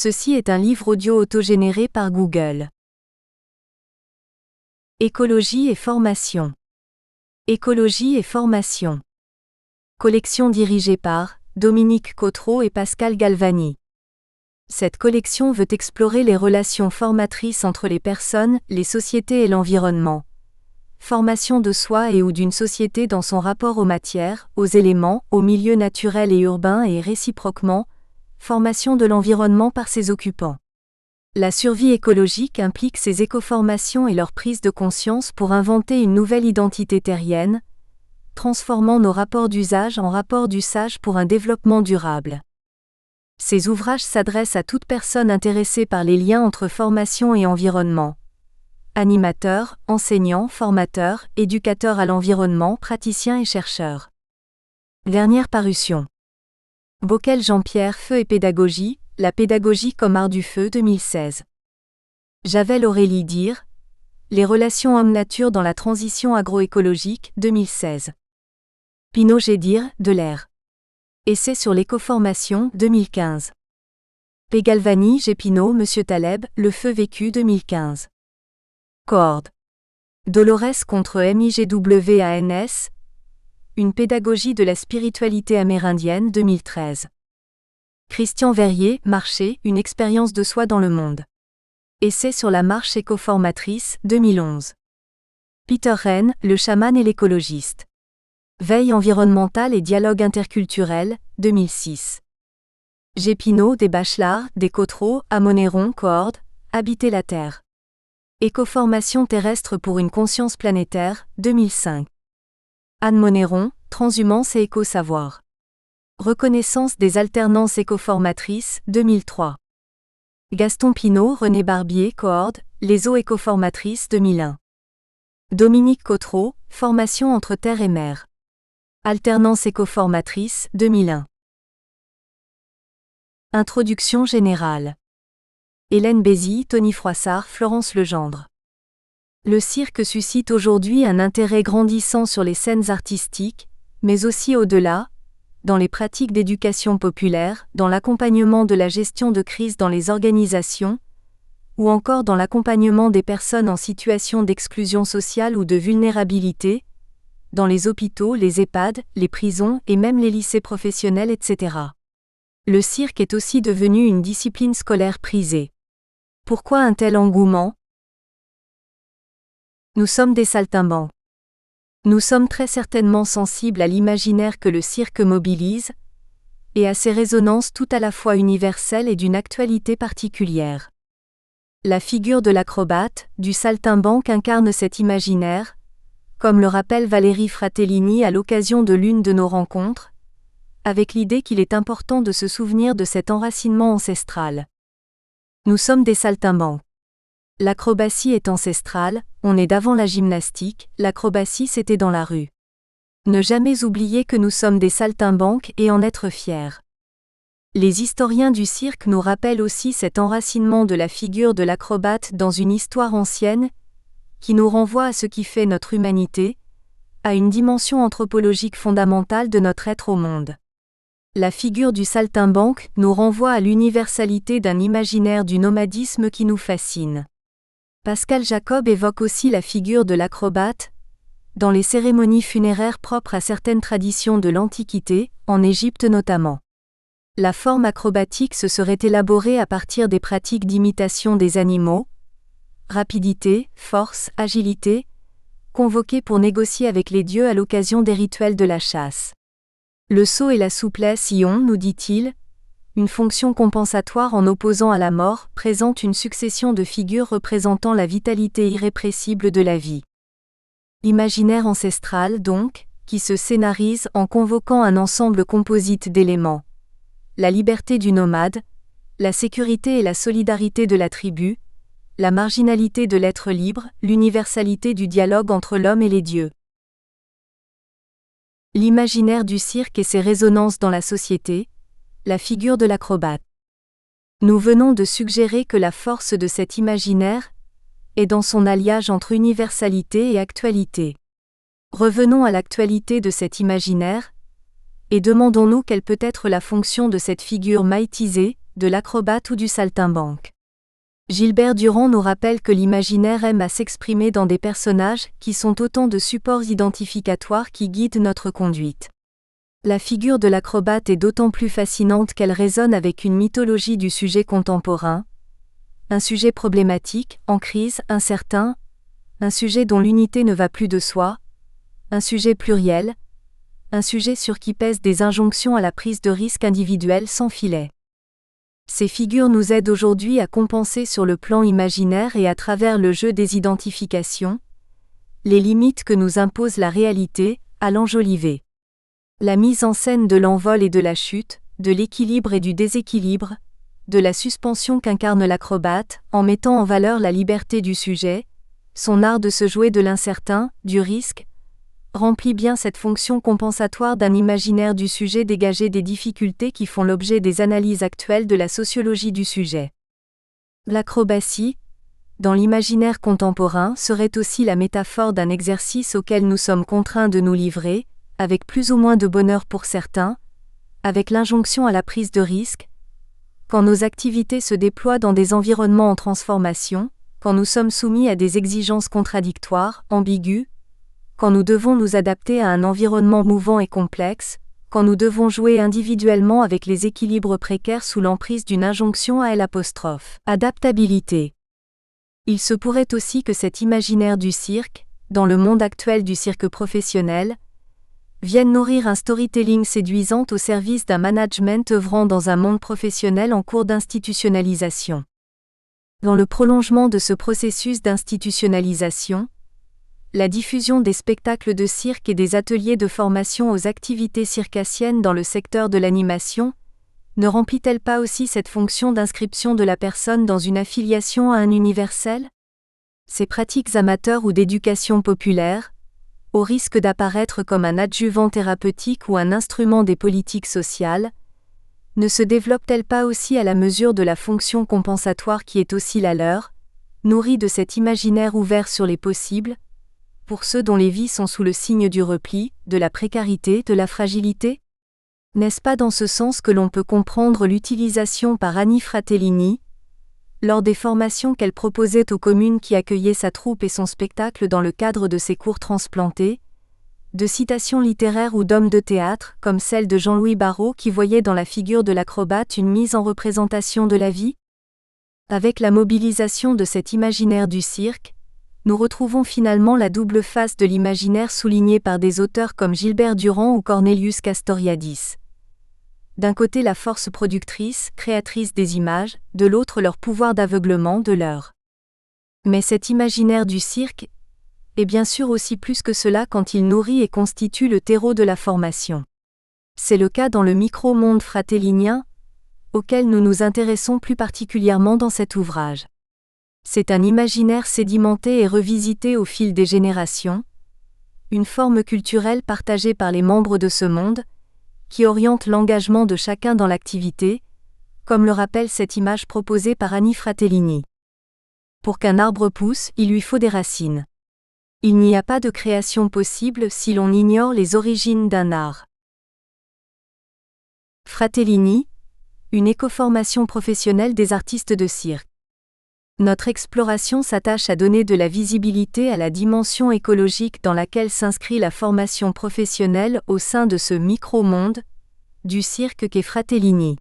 Ceci est un livre audio autogénéré par Google. Écologie et formation. Écologie et formation. Collection dirigée par Dominique Cotreau et Pascal Galvani. Cette collection veut explorer les relations formatrices entre les personnes, les sociétés et l'environnement. Formation de soi et ou d'une société dans son rapport aux matières, aux éléments, aux milieux naturels et urbains et réciproquement, formation de l'environnement par ses occupants. La survie écologique implique ces écoformations et leur prise de conscience pour inventer une nouvelle identité terrienne, transformant nos rapports d'usage en rapports d'usage pour un développement durable. Ces ouvrages s'adressent à toute personne intéressée par les liens entre formation et environnement. Animateurs, enseignants, formateurs, éducateurs à l'environnement, praticiens et chercheurs. Dernière parution. Bockel Jean-Pierre Feu et pédagogie, la pédagogie comme art du feu 2016. Javel Aurélie Dire, les relations homme-nature dans la transition agroécologique 2016. Pinot Gédir, de l'air. Essai sur l'écoformation 2015. P. Galvani G. Pinot Monsieur Taleb, le feu vécu 2015. Coord. Dolores contre MIGWANS, une pédagogie de la spiritualité amérindienne 2013. Christian Verrier, Marcher, une expérience de soi dans le monde. Essai sur la marche écoformatrice 2011. Peter Wren, le chaman et l'écologiste. Veille environnementale et dialogue interculturel 2006. G. Pinot, des Bachelard, des Cotreau, à Monéron, Coord, Habiter la Terre. Écoformation terrestre pour une conscience planétaire 2005. Anne Monéron, Transhumance et éco-savoir. Reconnaissance des alternances écoformatrices 2003. Gaston Pinot, René Barbier, Coord, les eaux écoformatrices 2001. Dominique Cotreau, Formation entre terre et mer. Alternance écoformatrice 2001. Introduction générale. Hélène Bézy, Tony Froissart, Florence Legendre. Le cirque suscite aujourd'hui un intérêt grandissant sur les scènes artistiques, mais aussi au-delà, dans les pratiques d'éducation populaire, dans l'accompagnement de la gestion de crise dans les organisations, ou encore dans l'accompagnement des personnes en situation d'exclusion sociale ou de vulnérabilité, dans les hôpitaux, les EHPAD, les prisons et même les lycées professionnels, etc. Le cirque est aussi devenu une discipline scolaire prisée. Pourquoi un tel engouement ? Nous sommes des saltimbanques. Nous sommes très certainement sensibles à l'imaginaire que le cirque mobilise, et à ses résonances tout à la fois universelles et d'une actualité particulière. La figure de l'acrobate, du saltimbanque incarne cet imaginaire, comme le rappelle Valérie Fratellini à l'occasion de l'une de nos rencontres, avec l'idée qu'il est important de se souvenir de cet enracinement ancestral. Nous sommes des saltimbanques. L'acrobatie est ancestrale, on est d'avant la gymnastique, l'acrobatie c'était dans la rue. Ne jamais oublier que nous sommes des saltimbanques et en être fiers. Les historiens du cirque nous rappellent aussi cet enracinement de la figure de l'acrobate dans une histoire ancienne, qui nous renvoie à ce qui fait notre humanité, à une dimension anthropologique fondamentale de notre être au monde. La figure du saltimbanque nous renvoie à l'universalité d'un imaginaire du nomadisme qui nous fascine. Pascal Jacob évoque aussi la figure de l'acrobate, dans les cérémonies funéraires propres à certaines traditions de l'Antiquité, en Égypte notamment. La forme acrobatique se serait élaborée à partir des pratiques d'imitation des animaux, rapidité, force, agilité, convoquées pour négocier avec les dieux à l'occasion des rituels de la chasse. Le saut et la souplesse y ont, nous dit-il, une fonction compensatoire en opposant à la mort, présente une succession de figures représentant la vitalité irrépressible de la vie. Imaginaire ancestral donc, qui se scénarise en convoquant un ensemble composite d'éléments. La liberté du nomade, la sécurité et la solidarité de la tribu, la marginalité de l'être libre, l'universalité du dialogue entre l'homme et les dieux. L'imaginaire du cirque et ses résonances dans la société, la figure de l'acrobate. Nous venons de suggérer que la force de cet imaginaire est dans son alliage entre universalité et actualité. Revenons à l'actualité de cet imaginaire, et demandons-nous quelle peut être la fonction de cette figure maïtisée, de l'acrobate ou du saltimbanque. Gilbert Durand nous rappelle que l'imaginaire aime à s'exprimer dans des personnages qui sont autant de supports identificatoires qui guident notre conduite. La figure de l'acrobate est d'autant plus fascinante qu'elle résonne avec une mythologie du sujet contemporain, un sujet problématique, en crise, incertain, un sujet dont l'unité ne va plus de soi, un sujet pluriel, un sujet sur qui pèsent des injonctions à la prise de risque individuelle sans filet. Ces figures nous aident aujourd'hui à compenser sur le plan imaginaire et à travers le jeu des identifications, les limites que nous impose la réalité, à l'enjoliver. La mise en scène de l'envol et de la chute, de l'équilibre et du déséquilibre, de la suspension qu'incarne l'acrobate, en mettant en valeur la liberté du sujet, son art de se jouer de l'incertain, du risque, remplit bien cette fonction compensatoire d'un imaginaire du sujet dégagé des difficultés qui font l'objet des analyses actuelles de la sociologie du sujet. L'acrobatie, dans l'imaginaire contemporain, serait aussi la métaphore d'un exercice auquel nous sommes contraints de nous livrer, avec plus ou moins de bonheur pour certains, avec l'injonction à la prise de risque, quand nos activités se déploient dans des environnements en transformation, quand nous sommes soumis à des exigences contradictoires, ambiguës, quand nous devons nous adapter à un environnement mouvant et complexe, quand nous devons jouer individuellement avec les équilibres précaires sous l'emprise d'une injonction à adaptabilité. Il se pourrait aussi que cet imaginaire du cirque, dans le monde actuel du cirque professionnel, vienne nourrir un storytelling séduisant au service d'un management œuvrant dans un monde professionnel en cours d'institutionnalisation. Dans le prolongement de ce processus d'institutionnalisation, la diffusion des spectacles de cirque et des ateliers de formation aux activités circassiennes dans le secteur de l'animation, ne remplit-elle pas aussi cette fonction d'inscription de la personne dans une affiliation à un universel ? Ces pratiques amateurs ou d'éducation populaire, au risque d'apparaître comme un adjuvant thérapeutique ou un instrument des politiques sociales, ne se développent-elles pas aussi à la mesure de la fonction compensatoire qui est aussi la leur, nourrie de cet imaginaire ouvert sur les possibles, pour ceux dont les vies sont sous le signe du repli, de la précarité, de la fragilité ? N'est-ce pas dans ce sens que l'on peut comprendre l'utilisation par Annie Fratellini, lors des formations qu'elle proposait aux communes qui accueillaient sa troupe et son spectacle dans le cadre de ses cours transplantés, de citations littéraires ou d'hommes de théâtre, comme celle de Jean-Louis Barrault qui voyait dans la figure de l'acrobate une mise en représentation de la vie ? Avec la mobilisation de cet imaginaire du cirque, nous retrouvons finalement la double face de l'imaginaire soulignée par des auteurs comme Gilbert Durand ou Cornelius Castoriadis. D'un côté la force productrice, créatrice des images, de l'autre leur pouvoir d'aveuglement de l'heure. Mais cet imaginaire du cirque est bien sûr aussi plus que cela quand il nourrit et constitue le terreau de la formation. C'est le cas dans le micro-monde fratellinien, auquel nous nous intéressons plus particulièrement dans cet ouvrage. C'est un imaginaire sédimenté et revisité au fil des générations, une forme culturelle partagée par les membres de ce monde, qui oriente l'engagement de chacun dans l'activité, comme le rappelle cette image proposée par Annie Fratellini. Pour qu'un arbre pousse, il lui faut des racines. Il n'y a pas de création possible si l'on ignore les origines d'un art. Fratellini, une écoformation professionnelle des artistes de cirque. Notre exploration s'attache à donner de la visibilité à la dimension écologique dans laquelle s'inscrit la formation professionnelle au sein de ce micro-monde du cirque qu'est Fratellini.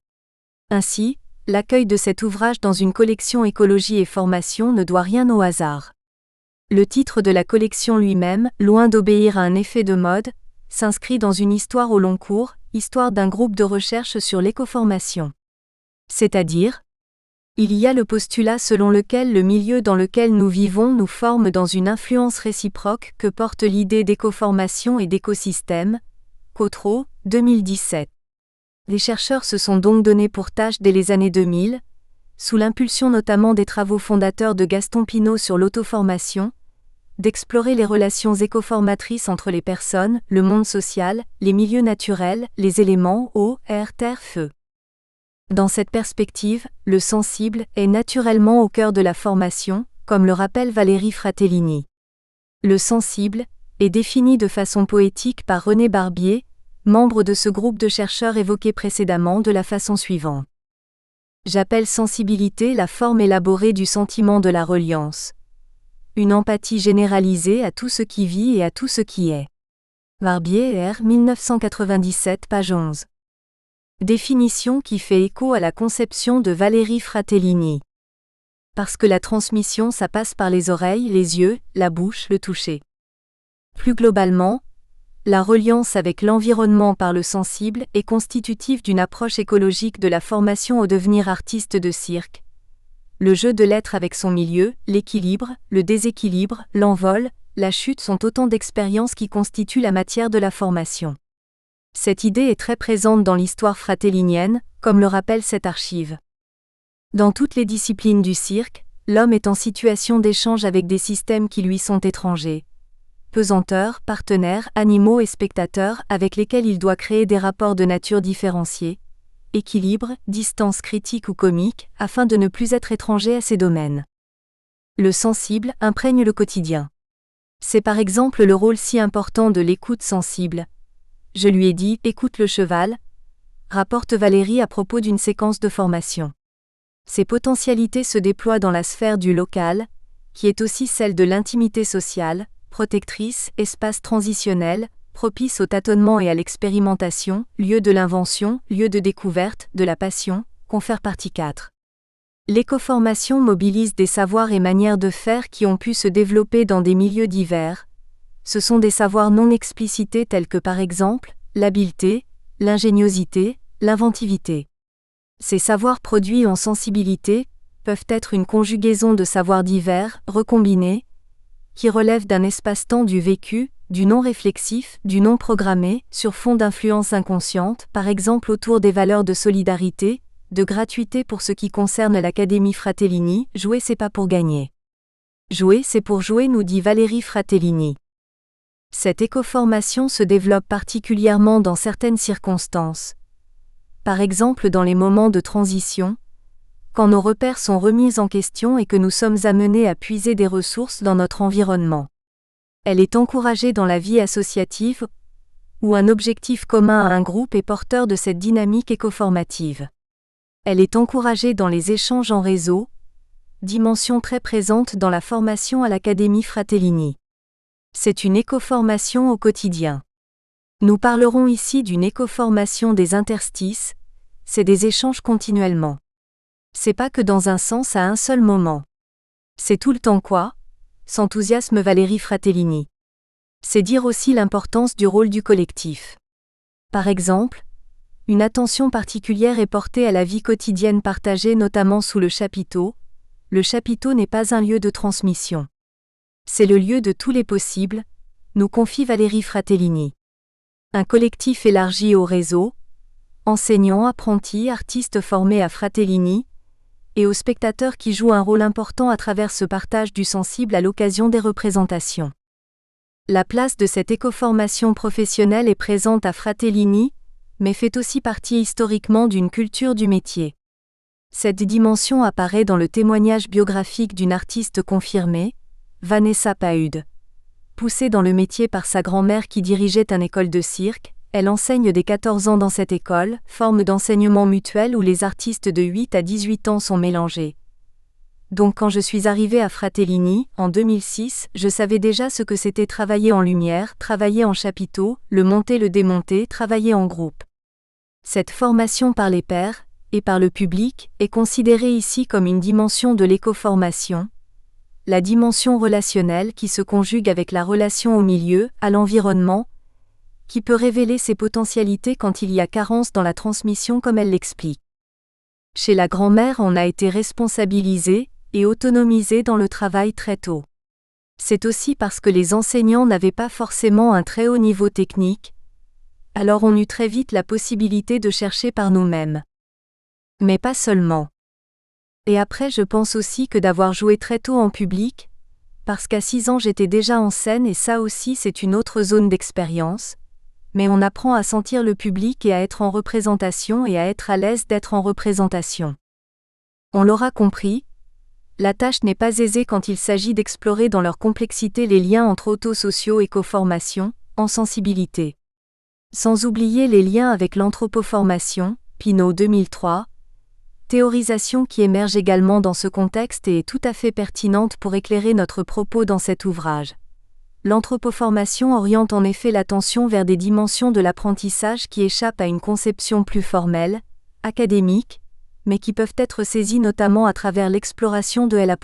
Ainsi, l'accueil de cet ouvrage dans une collection Écologie et formation ne doit rien au hasard. Le titre de la collection lui-même, loin d'obéir à un effet de mode, s'inscrit dans une histoire au long cours, histoire d'un groupe de recherche sur l'écoformation. C'est-à-dire, il y a le postulat selon lequel le milieu dans lequel nous vivons nous forme dans une influence réciproque que porte l'idée d'écoformation et d'écosystème. Cotreau, 2017. Les chercheurs se sont donc donné pour tâche dès les années 2000, sous l'impulsion notamment des travaux fondateurs de Gaston Pinault sur l'autoformation, d'explorer les relations écoformatrices entre les personnes, le monde social, les milieux naturels, les éléments eau, air, terre, feu. Dans cette perspective, le sensible est naturellement au cœur de la formation, comme le rappelle Valérie Fratellini. Le sensible est défini de façon poétique par René Barbier, membre de ce groupe de chercheurs évoqué précédemment de la façon suivante. J'appelle sensibilité la forme élaborée du sentiment de la reliance. Une empathie généralisée à tout ce qui vit et à tout ce qui est. Barbier R. 1997, page 11. Définition qui fait écho à la conception de Valérie Fratellini. Parce que la transmission, ça passe par les oreilles, les yeux, la bouche, le toucher. Plus globalement, la reliance avec l'environnement par le sensible est constitutive d'une approche écologique de la formation au devenir artiste de cirque. Le jeu de l'être avec son milieu, l'équilibre, le déséquilibre, l'envol, la chute sont autant d'expériences qui constituent la matière de la formation. Cette idée est très présente dans l'histoire fratellinienne, comme le rappelle cette archive. Dans toutes les disciplines du cirque, l'homme est en situation d'échange avec des systèmes qui lui sont étrangers. Pesanteurs, partenaires, animaux et spectateurs avec lesquels il doit créer des rapports de nature différenciée, équilibre, distance critique ou comique, afin de ne plus être étranger à ces domaines. Le sensible imprègne le quotidien. C'est par exemple le rôle si important de l'écoute sensible. Je lui ai dit « écoute le cheval », rapporte Valérie à propos d'une séquence de formation. Ces potentialités se déploient dans la sphère du local, qui est aussi celle de l'intimité sociale, protectrice, espace transitionnel, propice au tâtonnement et à l'expérimentation, lieu de l'invention, lieu de découverte, de la passion, confère partie 4. L'écoformation mobilise des savoirs et manières de faire qui ont pu se développer dans des milieux divers. Ce sont des savoirs non explicités tels que par exemple, l'habileté, l'ingéniosité, l'inventivité. Ces savoirs produits en sensibilité peuvent être une conjugaison de savoirs divers, recombinés, qui relèvent d'un espace-temps du vécu, du non-réflexif, du non-programmé, sur fond d'influences inconscientes, par exemple autour des valeurs de solidarité, de gratuité pour ce qui concerne l'Académie Fratellini, jouer c'est pas pour gagner. Jouer c'est pour jouer, nous dit Valérie Fratellini. Cette écoformation se développe particulièrement dans certaines circonstances. Par exemple dans les moments de transition, quand nos repères sont remis en question et que nous sommes amenés à puiser des ressources dans notre environnement. Elle est encouragée dans la vie associative, où un objectif commun à un groupe est porteur de cette dynamique écoformative. Elle est encouragée dans les échanges en réseau, dimension très présente dans la formation à l'Académie Fratellini. C'est une écoformation au quotidien. Nous parlerons ici d'une écoformation des interstices, c'est des échanges continuellement. C'est pas que dans un sens à un seul moment. C'est tout le temps quoi ? S'enthousiasme Valérie Fratellini. C'est dire aussi l'importance du rôle du collectif. Par exemple, une attention particulière est portée à la vie quotidienne partagée notamment sous le chapiteau. Le chapiteau n'est pas un lieu de transmission. C'est le lieu de tous les possibles, nous confie Valérie Fratellini. Un collectif élargi au réseau, enseignants, apprentis, artistes formés à Fratellini, et aux spectateurs qui jouent un rôle important à travers ce partage du sensible à l'occasion des représentations. La place de cette écoformation professionnelle est présente à Fratellini, mais fait aussi partie historiquement d'une culture du métier. Cette dimension apparaît dans le témoignage biographique d'une artiste confirmée, Vanessa Pahude. Poussée dans le métier par sa grand-mère qui dirigeait une école de cirque, elle enseigne dès 14 ans dans cette école, forme d'enseignement mutuel où les artistes de 8 à 18 ans sont mélangés. Donc quand je suis arrivée à Fratellini, en 2006, je savais déjà ce que c'était travailler en lumière, travailler en chapiteau, le monter, le démonter, travailler en groupe. Cette formation par les pairs, et par le public, est considérée ici comme une dimension de l'écoformation, la dimension relationnelle qui se conjugue avec la relation au milieu, à l'environnement, qui peut révéler ses potentialités quand il y a carence dans la transmission comme elle l'explique. Chez la grand-mère, on a été responsabilisé et autonomisé dans le travail très tôt. C'est aussi parce que les enseignants n'avaient pas forcément un très haut niveau technique, alors on eut très vite la possibilité de chercher par nous-mêmes. Mais pas seulement. Et après je pense aussi que d'avoir joué très tôt en public, parce qu'à 6 ans j'étais déjà en scène et ça aussi c'est une autre zone d'expérience, mais on apprend à sentir le public et à être en représentation et à être à l'aise d'être en représentation. On l'aura compris, la tâche n'est pas aisée quand il s'agit d'explorer dans leur complexité les liens entre auto-sociaux et coformation, en sensibilité. Sans oublier les liens avec l'anthropoformation, Pinault 2003, Théorisation qui émerge également dans ce contexte et est tout à fait pertinente pour éclairer notre propos dans cet ouvrage. L'anthropoformation oriente en effet l'attention vers des dimensions de l'apprentissage qui échappent à une conception plus formelle, académique, mais qui peuvent être saisies notamment à travers l'exploration de L'.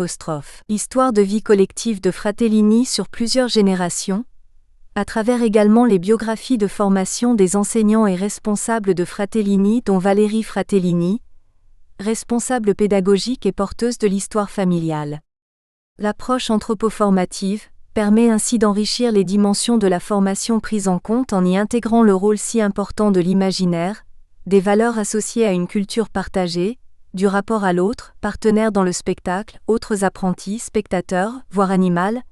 Histoire de vie collective de Fratellini sur plusieurs générations, à travers également les biographies de formation des enseignants et responsables de Fratellini dont Valérie Fratellini, responsable pédagogique et porteuse de l'histoire familiale. L'approche anthropoformative permet ainsi d'enrichir les dimensions de la formation prise en compte en y intégrant le rôle si important de l'imaginaire, des valeurs associées à une culture partagée, du rapport à l'autre, partenaire dans le spectacle, autres apprentis, spectateurs, voire animal,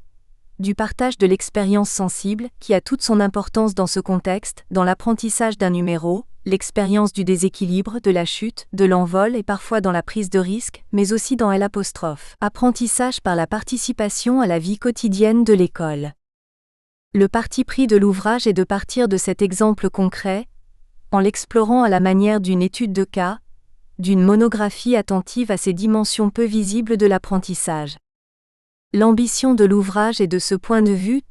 du partage de l'expérience sensible, qui a toute son importance dans ce contexte, dans l'apprentissage d'un numéro, l'expérience du déséquilibre, de la chute, de l'envol et parfois dans la prise de risque, mais aussi dans L'. Apprentissage par la participation à la vie quotidienne de l'école. Le parti pris de l'ouvrage est de partir de cet exemple concret, en l'explorant à la manière d'une étude de cas, d'une monographie attentive à ces dimensions peu visibles de l'apprentissage. L'ambition de l'ouvrage est de ce point de vue,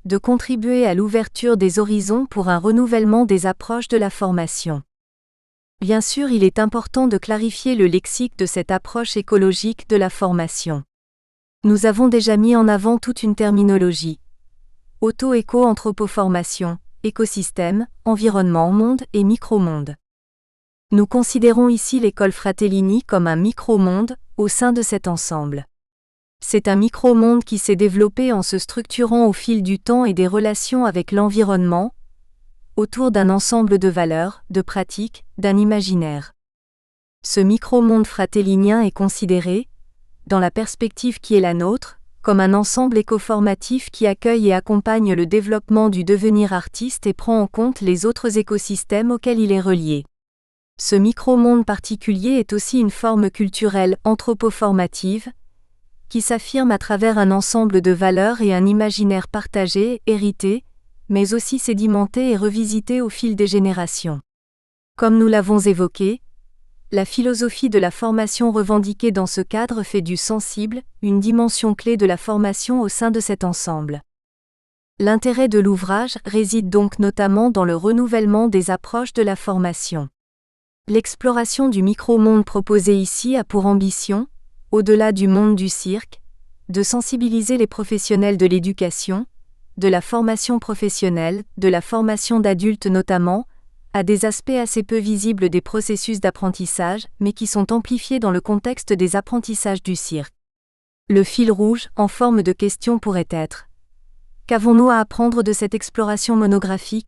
de contribuer à l'ouverture des horizons pour un renouvellement des approches de la formation. Bien sûr, il est important de clarifier le lexique de cette approche écologique de la formation. Nous avons déjà mis en avant toute une terminologie. Auto-éco-anthropoformation, écosystème, environnement, monde et micro-monde. Nous considérons ici l'école Fratellini comme un micro-monde au sein de cet ensemble. C'est un micro-monde qui s'est développé en se structurant au fil du temps et des relations avec l'environnement, autour d'un ensemble de valeurs, de pratiques, d'un imaginaire. Ce micro-monde fratellinien est considéré, dans la perspective qui est la nôtre, comme un ensemble écoformatif qui accueille et accompagne le développement du devenir artiste et prend en compte les autres écosystèmes auxquels il est relié. Ce micro-monde particulier est aussi une forme culturelle anthropoformative, qui s'affirme à travers un ensemble de valeurs et un imaginaire partagé, hérité, mais aussi sédimenté et revisité au fil des générations. Comme nous l'avons évoqué, la philosophie de la formation revendiquée dans ce cadre fait du sensible une dimension clé de la formation au sein de cet ensemble. L'intérêt de l'ouvrage réside donc notamment dans le renouvellement des approches de la formation. L'exploration du micro-monde proposé ici a pour ambition, au-delà du monde du cirque, de sensibiliser les professionnels de l'éducation, de la formation professionnelle, de la formation d'adultes notamment, à des aspects assez peu visibles des processus d'apprentissage, mais qui sont amplifiés dans le contexte des apprentissages du cirque. Le fil rouge, en forme de question pourrait être : qu'avons-nous à apprendre de cette exploration monographique ?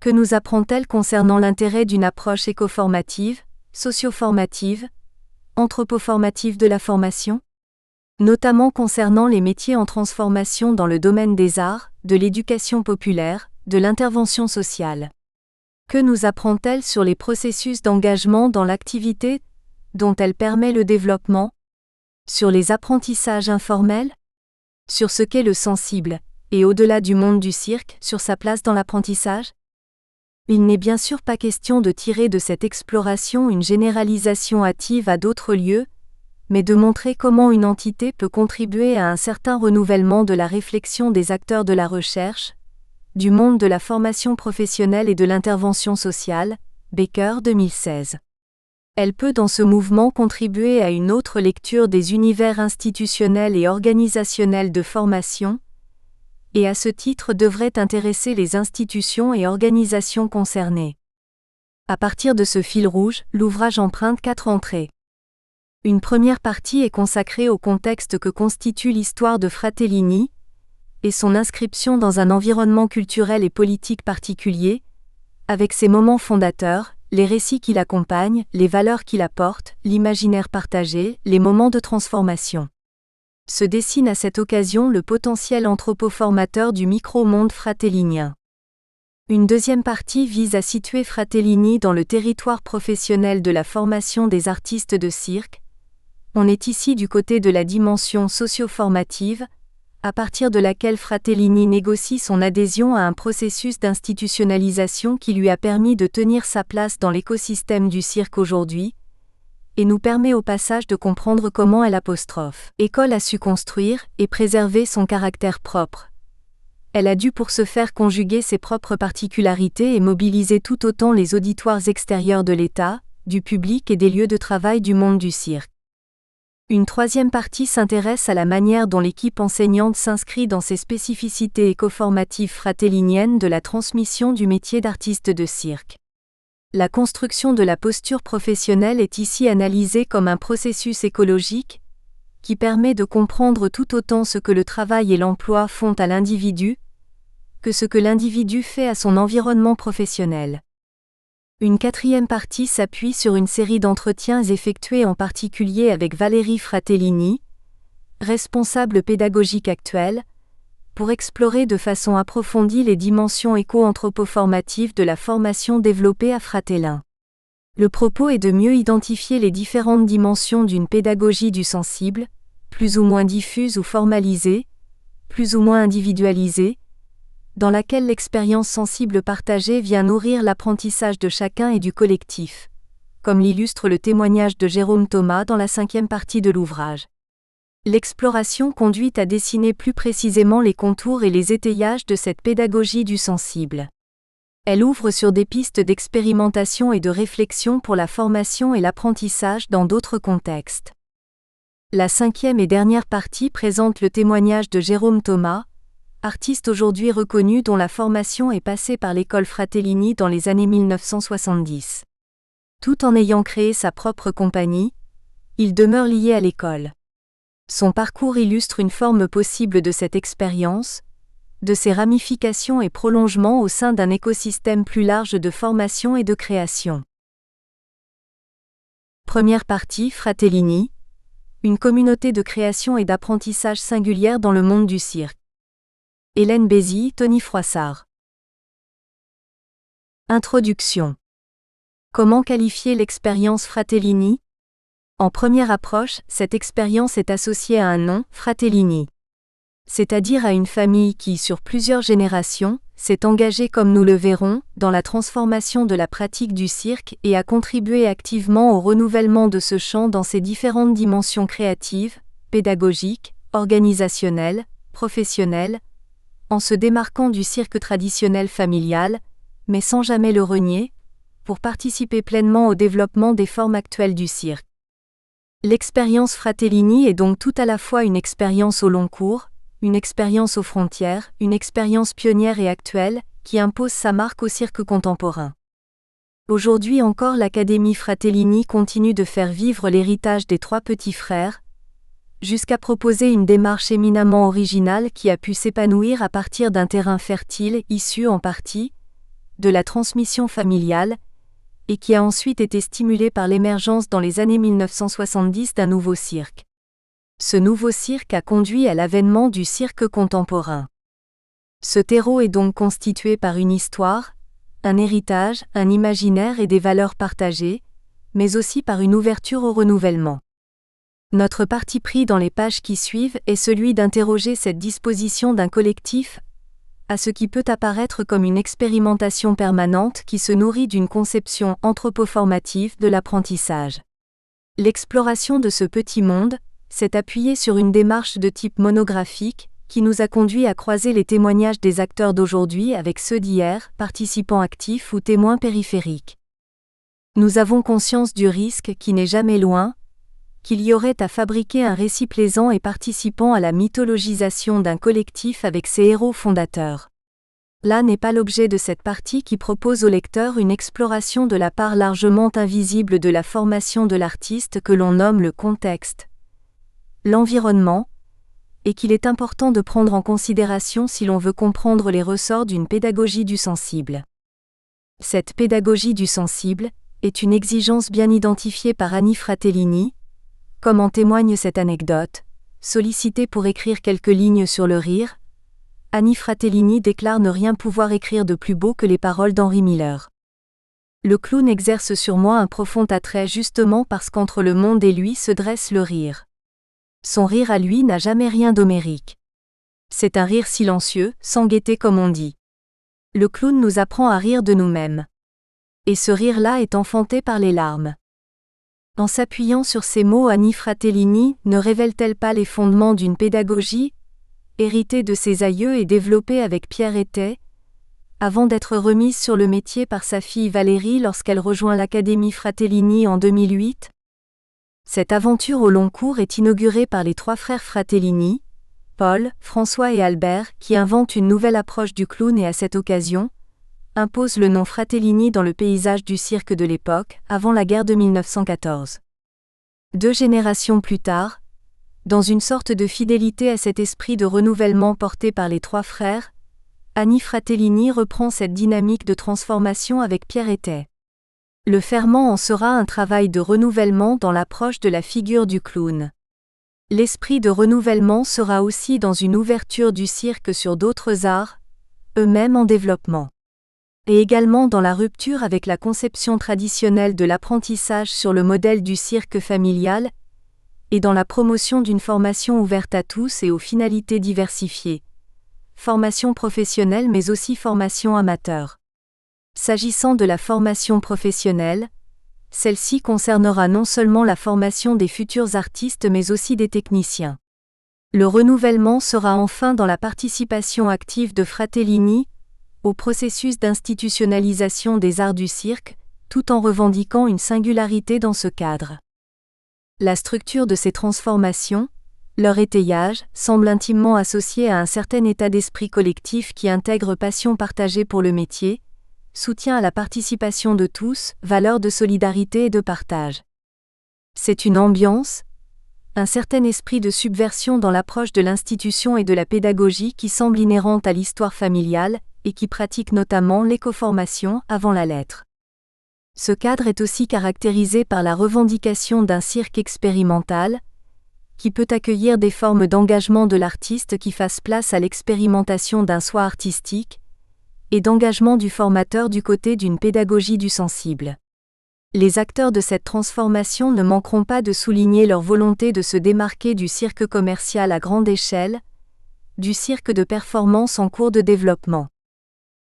Que nous apprend-elle concernant l'intérêt d'une approche écoformative, socioformative, anthropoformative de la formation ? Notamment concernant les métiers en transformation dans le domaine des arts, de l'éducation populaire, de l'intervention sociale. Que nous apprend-elle sur les processus d'engagement dans l'activité dont elle permet le développement ? Sur les apprentissages informels ? Sur ce qu'est le sensible, et au-delà du monde du cirque, sur sa place dans l'apprentissage ? Il n'est bien sûr pas question de tirer de cette exploration une généralisation hâtive à d'autres lieux, mais de montrer comment une entité peut contribuer à un certain renouvellement de la réflexion des acteurs de la recherche, du monde de la formation professionnelle et de l'intervention sociale, Baker 2016. Elle peut dans ce mouvement contribuer à une autre lecture des univers institutionnels et organisationnels de formation, et à ce titre devrait intéresser les institutions et organisations concernées. À partir de ce fil rouge, l'ouvrage emprunte 4 entrées. Une première partie est consacrée au contexte que constitue l'histoire de Fratellini, et son inscription dans un environnement culturel et politique particulier, avec ses moments fondateurs, les récits qui l'accompagnent, les valeurs qu'il apporte, l'imaginaire partagé, les moments de transformation. Se dessine à cette occasion le potentiel anthropoformateur du micro-monde fratellinien. Une deuxième partie vise à situer Fratellini dans le territoire professionnel de la formation des artistes de cirque. On est ici du côté de la dimension socio-formative, à partir de laquelle Fratellini négocie son adhésion à un processus d'institutionnalisation qui lui a permis de tenir sa place dans l'écosystème du cirque aujourd'hui, et nous permet au passage de comprendre comment École a su construire et préserver son caractère propre. Elle a dû pour ce faire conjuguer ses propres particularités et mobiliser tout autant les auditoires extérieurs de l'État, du public et des lieux de travail du monde du cirque. Une troisième partie s'intéresse à la manière dont l'équipe enseignante s'inscrit dans ces spécificités écoformatives fratelliniennes de la transmission du métier d'artiste de cirque. La construction de la posture professionnelle est ici analysée comme un processus écologique, qui permet de comprendre tout autant ce que le travail et l'emploi font à l'individu, que ce que l'individu fait à son environnement professionnel. Une quatrième partie s'appuie sur une série d'entretiens effectués en particulier avec Valérie Fratellini, responsable pédagogique actuelle, pour explorer de façon approfondie les dimensions éco-anthropoformatives de la formation développée à Fratellin. Le propos est de mieux identifier les différentes dimensions d'une pédagogie du sensible, plus ou moins diffuse ou formalisée, plus ou moins individualisée, dans laquelle l'expérience sensible partagée vient nourrir l'apprentissage de chacun et du collectif, comme l'illustre le témoignage de Jérôme Thomas dans la 5e partie de l'ouvrage. L'exploration conduit à dessiner plus précisément les contours et les étayages de cette pédagogie du sensible. Elle ouvre sur des pistes d'expérimentation et de réflexion pour la formation et l'apprentissage dans d'autres contextes. La 5e et dernière partie présente le témoignage de Jérôme Thomas, artiste aujourd'hui reconnu dont la formation est passée par l'école Fratellini dans les années 1970. Tout en ayant créé sa propre compagnie, il demeure lié à l'école. Son parcours illustre une forme possible de cette expérience, de ses ramifications et prolongements au sein d'un écosystème plus large de formation et de création. Première partie, Fratellini, une communauté de création et d'apprentissage singulière dans le monde du cirque. Hélène Bézy, Tony Froissart. Introduction. Comment qualifier l'expérience Fratellini ? En première approche, cette expérience est associée à un nom, Fratellini. C'est-à-dire à une famille qui, sur plusieurs générations, s'est engagée comme nous le verrons, dans la transformation de la pratique du cirque et a contribué activement au renouvellement de ce champ dans ses différentes dimensions créatives, pédagogiques, organisationnelles, professionnelles, en se démarquant du cirque traditionnel familial, mais sans jamais le renier, pour participer pleinement au développement des formes actuelles du cirque. L'expérience Fratellini est donc tout à la fois une expérience au long cours, une expérience aux frontières, une expérience pionnière et actuelle, qui impose sa marque au cirque contemporain. Aujourd'hui encore, l'Académie Fratellini continue de faire vivre l'héritage des 3 petits frères, jusqu'à proposer une démarche éminemment originale qui a pu s'épanouir à partir d'un terrain fertile issu en partie de la transmission familiale, et qui a ensuite été stimulé par l'émergence dans les années 1970 d'un nouveau cirque. Ce nouveau cirque a conduit à l'avènement du cirque contemporain. Ce terreau est donc constitué par une histoire, un héritage, un imaginaire et des valeurs partagées, mais aussi par une ouverture au renouvellement. Notre parti pris dans les pages qui suivent est celui d'interroger cette disposition d'un collectif à ce qui peut apparaître comme une expérimentation permanente qui se nourrit d'une conception anthropoformative de l'apprentissage. L'exploration de ce petit monde s'est appuyée sur une démarche de type monographique, qui nous a conduit à croiser les témoignages des acteurs d'aujourd'hui avec ceux d'hier, participants actifs ou témoins périphériques. Nous avons conscience du risque qui n'est jamais loin, qu'il y aurait à fabriquer un récit plaisant et participant à la mythologisation d'un collectif avec ses héros fondateurs. Là n'est pas l'objet de cette partie qui propose au lecteur une exploration de la part largement invisible de la formation de l'artiste que l'on nomme le contexte, l'environnement, et qu'il est important de prendre en considération si l'on veut comprendre les ressorts d'une pédagogie du sensible. Cette pédagogie du sensible est une exigence bien identifiée par Annie Fratellini, comme en témoigne cette anecdote. Sollicitée pour écrire quelques lignes sur le rire, Annie Fratellini déclare ne rien pouvoir écrire de plus beau que les paroles d'Henry Miller. Le clown exerce sur moi un profond attrait justement parce qu'entre le monde et lui se dresse le rire. Son rire à lui n'a jamais rien d'homérique. C'est un rire silencieux, sans gaieté comme on dit. Le clown nous apprend à rire de nous-mêmes. Et ce rire-là est enfanté par les larmes. En s'appuyant sur ces mots, Annie Fratellini ne révèle-t-elle pas les fondements d'une pédagogie héritée de ses aïeux et développée avec Pierre Étais, avant d'être remise sur le métier par sa fille Valérie lorsqu'elle rejoint l'Académie Fratellini en 2008 ? Cette aventure au long cours est inaugurée par les trois frères Fratellini, Paul, François et Albert, qui inventent une nouvelle approche du clown et à cette occasion, imposent le nom Fratellini dans le paysage du cirque de l'époque, avant la guerre de 1914. 2 générations plus tard, dans une sorte de fidélité à cet esprit de renouvellement porté par les trois frères, Annie Fratellini reprend cette dynamique de transformation avec Pierre Étais. Le ferment en sera un travail de renouvellement dans l'approche de la figure du clown. L'esprit de renouvellement sera aussi dans une ouverture du cirque sur d'autres arts, eux-mêmes en développement. Et également dans la rupture avec la conception traditionnelle de l'apprentissage sur le modèle du cirque familial, et dans la promotion d'une formation ouverte à tous et aux finalités diversifiées. Formation professionnelle mais aussi formation amateur. S'agissant de la formation professionnelle, celle-ci concernera non seulement la formation des futurs artistes mais aussi des techniciens. Le renouvellement sera enfin dans la participation active de Fratellini au processus d'institutionnalisation des arts du cirque, tout en revendiquant une singularité dans ce cadre. La structure de ces transformations, leur étayage, semble intimement associé à un certain état d'esprit collectif qui intègre passion partagée pour le métier, soutien à la participation de tous, valeurs de solidarité et de partage. C'est une ambiance, un certain esprit de subversion dans l'approche de l'institution et de la pédagogie qui semble inhérente à l'histoire familiale, et qui pratique notamment l'écoformation avant la lettre. Ce cadre est aussi caractérisé par la revendication d'un cirque expérimental, qui peut accueillir des formes d'engagement de l'artiste qui fassent place à l'expérimentation d'un soi artistique, et d'engagement du formateur du côté d'une pédagogie du sensible. Les acteurs de cette transformation ne manqueront pas de souligner leur volonté de se démarquer du cirque commercial à grande échelle, du cirque de performance en cours de développement.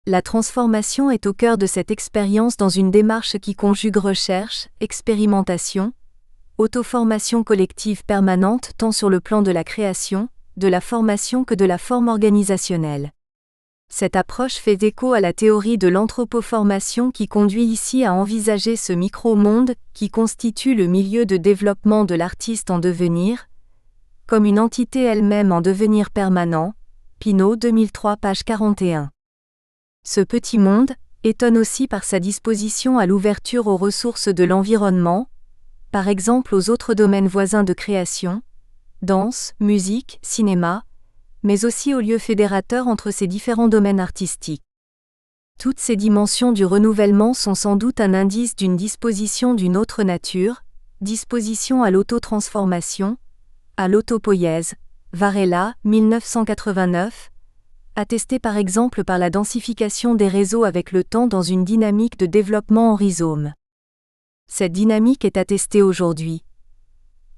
La transformation est au cœur de cette expérience dans une démarche qui conjugue recherche, expérimentation, auto-formation collective permanente tant sur le plan de la création, de la formation que de la forme organisationnelle. Cette approche fait écho à la théorie de l'anthropoformation qui conduit ici à envisager ce micro-monde qui constitue le milieu de développement de l'artiste en devenir, comme une entité elle-même en devenir permanent, Pinault 2003 page 41. Ce petit monde étonne aussi par sa disposition à l'ouverture aux ressources de l'environnement, par exemple aux autres domaines voisins de création, danse, musique, cinéma, mais aussi aux lieux fédérateurs entre ces différents domaines artistiques. Toutes ces dimensions du renouvellement sont sans doute un indice d'une disposition d'une autre nature, disposition à l'autotransformation, à l'autopoïèse, Varela, 1989, attestée par exemple par la densification des réseaux avec le temps dans une dynamique de développement en rhizome. Cette dynamique est attestée aujourd'hui.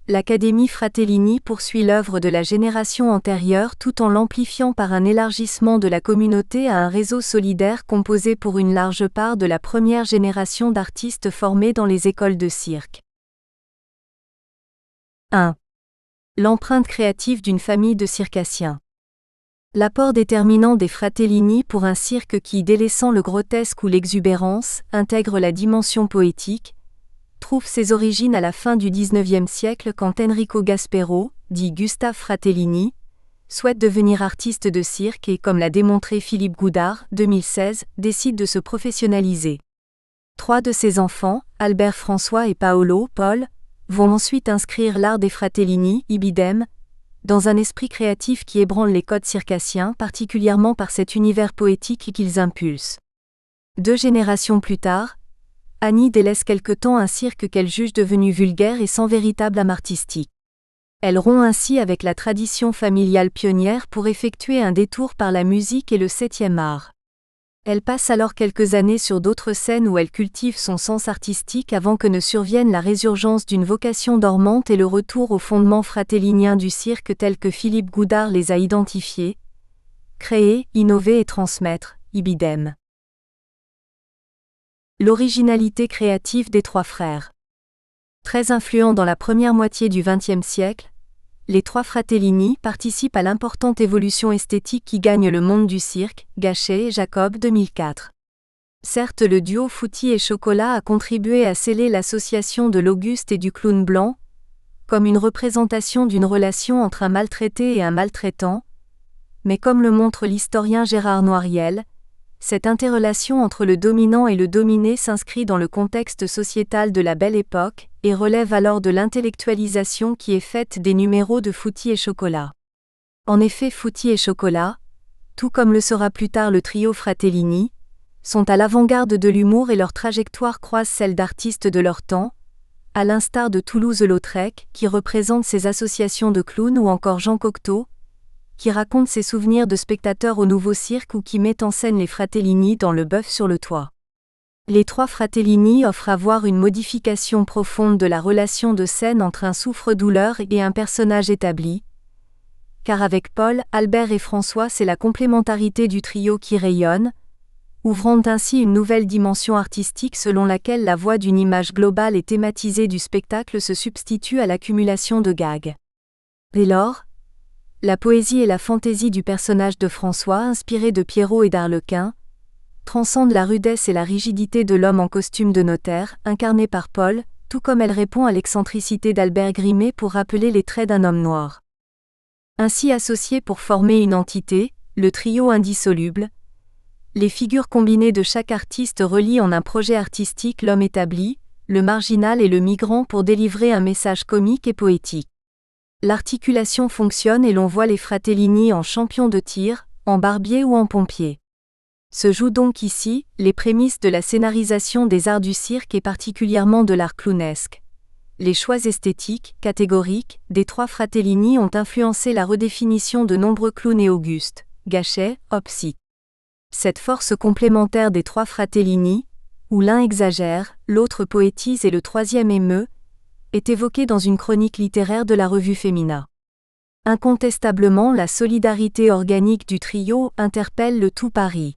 L'Académie Fratellini poursuit l'œuvre de la génération antérieure tout en l'amplifiant par un élargissement de la communauté à un réseau solidaire composé pour une large part de la première génération d'artistes formés dans les écoles de cirque. 1. L'empreinte créative d'une famille de circassiens. L'apport déterminant des Fratellini pour un cirque qui, délaissant le grotesque ou l'exubérance, intègre la dimension poétique, trouve ses origines à la fin du XIXe siècle quand Enrico Gaspero, dit Gustave Fratellini, souhaite devenir artiste de cirque et, comme l'a démontré Philippe Goudard, 2016, décide de se professionnaliser. 3 de ses enfants, Albert François et Paolo, Paul, vont ensuite inscrire l'art des Fratellini, ibidem, dans un esprit créatif qui ébranle les codes circassiens, particulièrement par cet univers poétique qu'ils impulsent. 2 générations plus tard, Annie délaisse quelque temps un cirque qu'elle juge devenu vulgaire et sans véritable âme artistique. Elle rompt ainsi avec la tradition familiale pionnière pour effectuer un détour par la musique et le 7e art. Elle passe alors quelques années sur d'autres scènes où elle cultive son sens artistique avant que ne survienne la résurgence d'une vocation dormante et le retour aux fondements fratelliniens du cirque tels que Philippe Goudard les a identifiés. Créer, innover et transmettre, ibidem. L'originalité créative des 3 frères. Très influents dans la première moitié du XXe siècle, les trois Fratellini participent à l'importante évolution esthétique qui gagne le monde du cirque, Gachet et Jacob 2004. Certes, le duo Fouty et Chocolat a contribué à sceller l'association de l'Auguste et du clown blanc, comme une représentation d'une relation entre un maltraité et un maltraitant, mais comme le montre l'historien Gérard Noiriel, cette interrelation entre le dominant et le dominé s'inscrit dans le contexte sociétal de la Belle Époque et relève alors de l'intellectualisation qui est faite des numéros de Fouty et Chocolat. En effet, Fouty et Chocolat, tout comme le sera plus tard le trio Fratellini, sont à l'avant-garde de l'humour et leur trajectoire croise celle d'artistes de leur temps, à l'instar de Toulouse-Lautrec, qui représente ces associations de clowns, ou encore Jean Cocteau, qui raconte ses souvenirs de spectateurs au Nouveau Cirque ou qui met en scène les Fratellini dans Le Bœuf sur le toit. Les trois Fratellini offrent à voir une modification profonde de la relation de scène entre un souffre-douleur et un personnage établi, car avec Paul, Albert et François, c'est la complémentarité du trio qui rayonne, ouvrant ainsi une nouvelle dimension artistique selon laquelle la voix d'une image globale et thématisée du spectacle se substitue à l'accumulation de gags. Dès lors, la poésie et la fantaisie du personnage de François, inspiré de Pierrot et d'Arlequin, transcendent la rudesse et la rigidité de l'homme en costume de notaire, incarné par Paul, tout comme elle répond à l'excentricité d'Albert Grimé pour rappeler les traits d'un homme noir. Ainsi associés pour former une entité, le trio indissoluble, les figures combinées de chaque artiste relient en un projet artistique l'homme établi, le marginal et le migrant pour délivrer un message comique et poétique. L'articulation fonctionne et l'on voit les Fratellini en champions de tir, en barbier ou en pompier. Se jouent donc ici les prémices de la scénarisation des arts du cirque et particulièrement de l'art clownesque. Les choix esthétiques, catégoriques, des trois Fratellini ont influencé la redéfinition de nombreux clowns et Auguste, Gachet, Opsy. Cette force complémentaire des trois Fratellini, où l'un exagère, l'autre poétise et le troisième émeut, est évoquée dans une chronique littéraire de la revue Femina. Incontestablement, la solidarité organique du trio interpelle le tout Paris.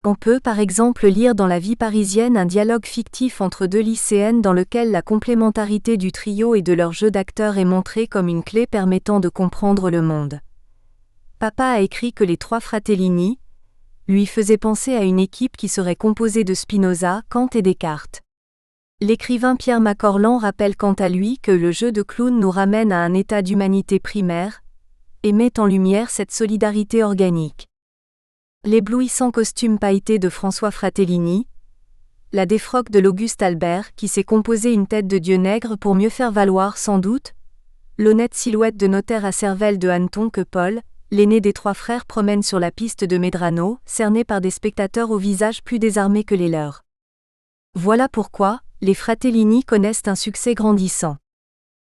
On peut par exemple lire dans La vie parisienne un dialogue fictif entre deux lycéennes dans lequel la complémentarité du trio et de leur jeu d'acteurs est montrée comme une clé permettant de comprendre le monde. Papa a écrit que les trois Fratellini lui faisaient penser à une équipe qui serait composée de Spinoza, Kant et Descartes. L'écrivain Pierre Macorlan rappelle quant à lui que le jeu de clown nous ramène à un état d'humanité primaire, et met en lumière cette solidarité organique. L'éblouissant costume pailleté de François Fratellini, la défroque de l'Auguste Albert qui s'est composé une tête de dieu nègre pour mieux faire valoir sans doute, l'honnête silhouette de notaire à cervelle de Hanneton que Paul, l'aîné des trois frères, promène sur la piste de Medrano, cerné par des spectateurs au visage plus désarmés que les leurs. Voilà pourquoi les Fratellini connaissent un succès grandissant.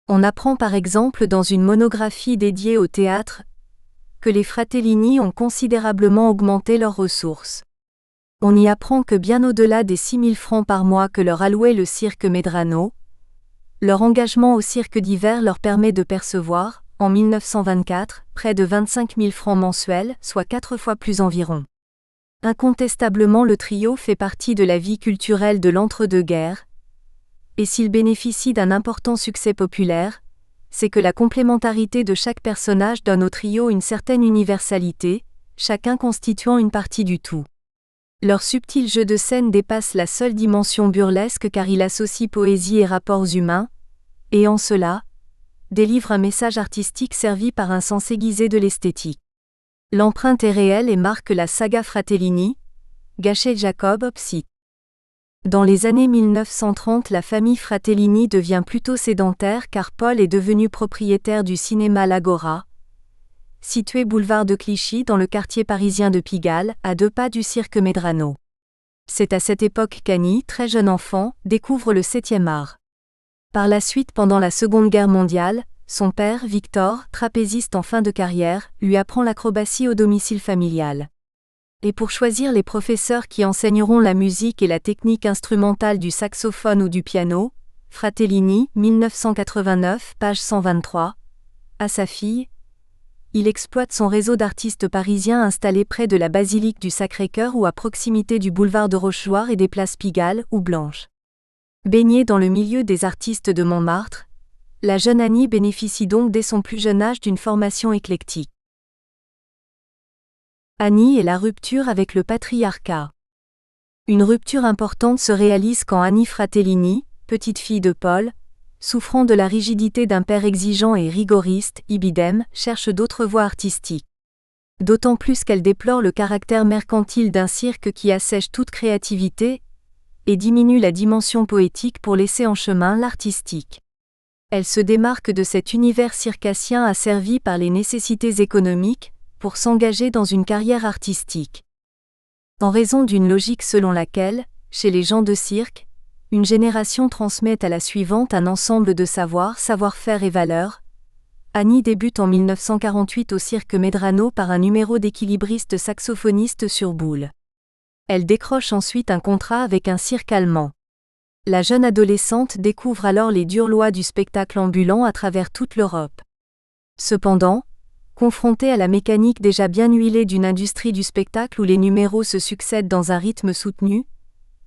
On apprend par exemple dans une monographie dédiée au théâtre que les Fratellini ont considérablement augmenté leurs ressources. On y apprend que bien au-delà des 6 000 francs par mois que leur allouait le cirque Medrano, leur engagement au cirque d'hiver leur permet de percevoir, en 1924, près de 25 000 francs mensuels, soit 4 fois plus environ. Incontestablement, le trio fait partie de la vie culturelle de l'entre-deux-guerres, et s'il bénéficie d'un important succès populaire, c'est que la complémentarité de chaque personnage donne au trio une certaine universalité, chacun constituant une partie du tout. Leur subtil jeu de scène dépasse la seule dimension burlesque car il associe poésie et rapports humains, et en cela, délivre un message artistique servi par un sens aiguisé de l'esthétique. L'empreinte est réelle et marque la saga Fratellini, Gachet Jacob Opsy. Dans les années 1930, la famille Fratellini devient plutôt sédentaire car Paul est devenu propriétaire du cinéma L'Agora, situé boulevard de Clichy dans le quartier parisien de Pigalle, à 2 pas du cirque Medrano. C'est à cette époque qu'Annie, très jeune enfant, découvre le 7e art. Par la suite, pendant la Seconde Guerre mondiale, son père, Victor, trapéziste en fin de carrière, lui apprend l'acrobatie au domicile familial. Et pour choisir les professeurs qui enseigneront la musique et la technique instrumentale du saxophone ou du piano, Fratellini, 1989, page 123, à sa fille, il exploite son réseau d'artistes parisiens installés près de la basilique du Sacré-Cœur ou à proximité du boulevard de Rochechouart et des places Pigalle ou Blanche. Baignée dans le milieu des artistes de Montmartre, la jeune Annie bénéficie donc dès son plus jeune âge d'une formation éclectique. Annie et la rupture avec le patriarcat. Une rupture importante se réalise quand Annie Fratellini, petite fille de Paul, souffrant de la rigidité d'un père exigeant et rigoriste, ibidem, cherche d'autres voies artistiques. D'autant plus qu'elle déplore le caractère mercantile d'un cirque qui assèche toute créativité et diminue la dimension poétique pour laisser en chemin l'artistique. Elle se démarque de cet univers circassien asservi par les nécessités économiques pour s'engager dans une carrière artistique. En raison d'une logique selon laquelle, chez les gens de cirque, une génération transmet à la suivante un ensemble de savoirs, savoir-faire et valeurs, Annie débute en 1948 au Cirque Medrano par un numéro d'équilibriste saxophoniste sur boule. Elle décroche ensuite un contrat avec un cirque allemand. La jeune adolescente découvre alors les dures lois du spectacle ambulant à travers toute l'Europe. Cependant, confrontée à la mécanique déjà bien huilée d'une industrie du spectacle où les numéros se succèdent dans un rythme soutenu,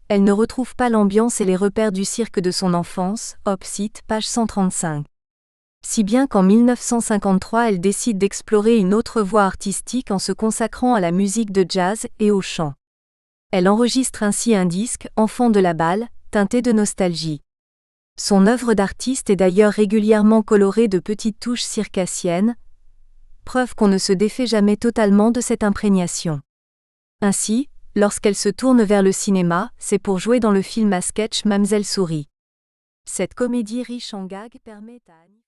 elle ne retrouve pas l'ambiance et les repères du cirque de son enfance, Opsite, page 135. Si bien qu'en 1953 elle décide d'explorer une autre voie artistique en se consacrant à la musique de jazz et au chant. Elle enregistre ainsi un disque, Enfant de la balle, teinté de nostalgie. Son œuvre d'artiste est d'ailleurs régulièrement colorée de petites touches circassiennes, preuve qu'on ne se défait jamais totalement de cette imprégnation. Ainsi, lorsqu'elle se tourne vers le cinéma, c'est pour jouer dans le film à sketch Mamzelle Souris. Cette comédie riche en gags permet à Annie...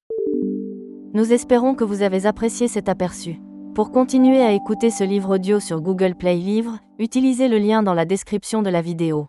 Nous espérons que vous avez apprécié cet aperçu. Pour continuer à écouter ce livre audio sur Google Play Livres, utilisez le lien dans la description de la vidéo.